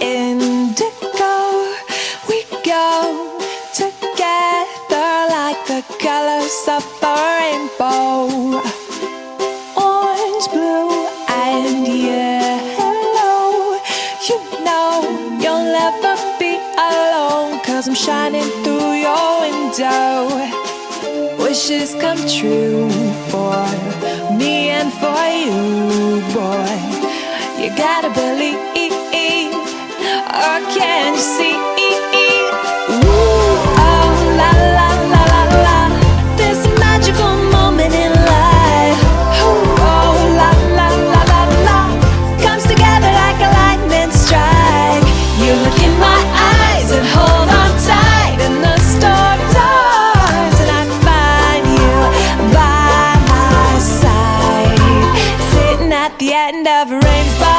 and indigo. We go together like the colors of a rainbow. Orange, blue, and yellow. You know you'll never be alone, 'cause I'm shining through your window. Wishes come true for me and for you, boy. You gotta believe, or can you see? Ooh, oh, la, la, la, la, la. This magical moment in life. Ooh, oh, la, la, la, la, la. Comes together like a lightning strike. You look in my eyes and hold on tight, and the storm turns, and I find you by my side, sitting at the end of a rainbow.